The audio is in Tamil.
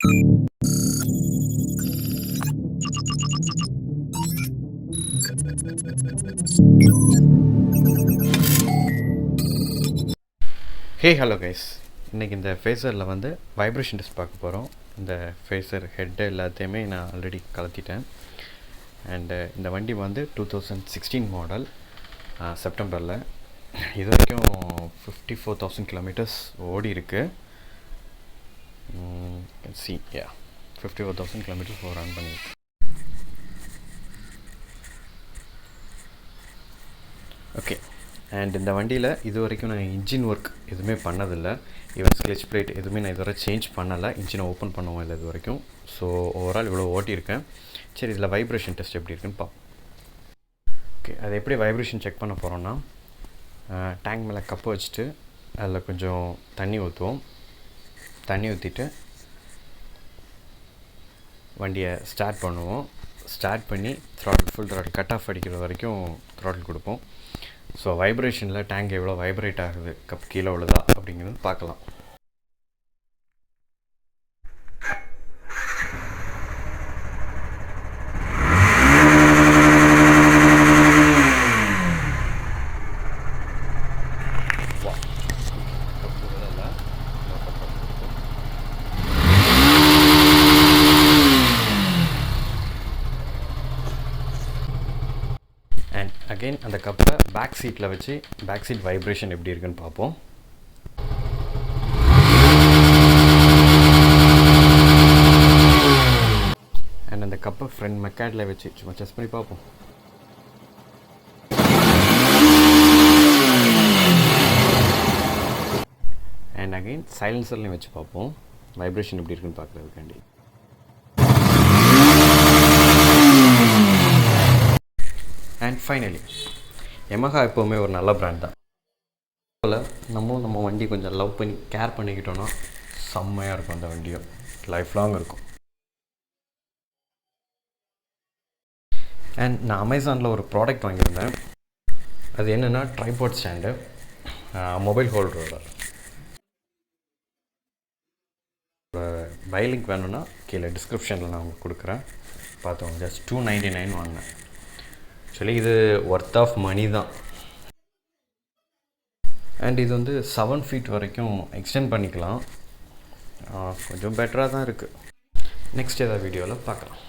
ஹே ஹலோ கைஸ், இன்றைக்கி இந்த ஃபேஸரில் வந்து வைப்ரேஷன் டெஸ்ட் பார்க்க போகிறோம். இந்த ஃபேஸர் ஹெட்டு எல்லாத்தையுமே நான் ஆல்ரெடி கலத்திட்டேன். அண்டு இந்த வண்டி வந்து 2016 மாடல், செப்டம்பரில். இது வரைக்கும் 54,000 கிலோமீட்டர்ஸ் ஓடி இருக்கு. சி 54,000 கிலோமீட்டர்ஸ் ரன் பண்ணியிருக்கு. ஓகே, அண்ட் இந்த வண்டியில் இது வரைக்கும் நான் இன்ஜின் ஒர்க் எதுவுமே பண்ணதில்லை. ஈவன் ஸ்க்ளெச் பிளேட் எதுவுமே நான் இதுவரை சேஞ்ச் பண்ணலை. இன்ஜினை ஓப்பன் பண்ணவும் இல்லை இது வரைக்கும். ஸோ ஓவரால் இவ்வளோ ஓட்டியிருக்கேன். சரி, இதில் வைப்ரேஷன் டெஸ்ட் எப்படி இருக்குன்னு பார்ப்போம். ஓகே, அது எப்படி வைப்ரேஷன் செக் பண்ண போகிறோன்னா, டேங்க் மேலே கப்பு வச்சுட்டு அதில் கொஞ்சம் தண்ணி ஊற்றுவோம். தண்ணி ஊற்றிட்டு வண்டியை ஸ்டார்ட் பண்ணுவோம். ஸ்டார்ட் பண்ணி throttle full throttle cut off அடிக்கிற வரைக்கும் த்ராட்டில் கொடுப்போம். ஸோ வைப்ரேஷனில் டேங்க் எவ்வளோ வைப்ரேட் ஆகுது, கப் கீழே உள்ளதா அப்படிங்கிறது பார்க்கலாம். அண்ட் அகெயின் அந்த கப்பை பேக் சீட்டில் வச்சு பேக் சீட் வைப்ரேஷன் எப்படி இருக்குன்னு பார்ப்போம். அண்ட் அந்த கப்பை ஃப்ரண்ட் மெக்காடில் வச்சு சும்மா செஸ் பண்ணி பார்ப்போம். அண்ட் அகெயின் சைலன்சர்லையும் வச்சு பார்ப்போம் வைப்ரேஷன் எப்படி இருக்குன்னு பார்க்குறதுக்காண்டி. அண்ட் ஃபைனலி, Yamaha எப்போவுமே ஒரு நல்ல பிராண்ட் தான். அதில் நம்ம வண்டி கொஞ்சம் லவ் பண்ணி கேர் பண்ணிக்கிட்டோன்னா செம்மையாக இருக்கும். அந்த வண்டியும் லைஃப் லாங் இருக்கும். அண்ட் நான் அமேசானில் ஒரு ப்ராடக்ட் வாங்கியிருந்தேன். அது என்னென்னா ட்ரைபாட் ஸ்டாண்டு, மொபைல் ஹோல்டரோட. பை லிங்க் வேணும்னா கீழே டிஸ்கிரிப்ஷனில் நான் உங்களுக்கு கொடுக்குறேன், பார்த்தோம். ஜஸ்ட் $299 வாங்கினேன். ஆக்சுவலி இது ஒர்த் ஆஃப் மணி தான். அண்ட் இது வந்து 7 feet வரைக்கும் எக்ஸ்டெண்ட் பண்ணிக்கலாம். கொஞ்சம் பெட்டராக தான் இருக்குது. நெக்ஸ்ட் ஏதாவது வீடியோவில் பார்க்கலாம்.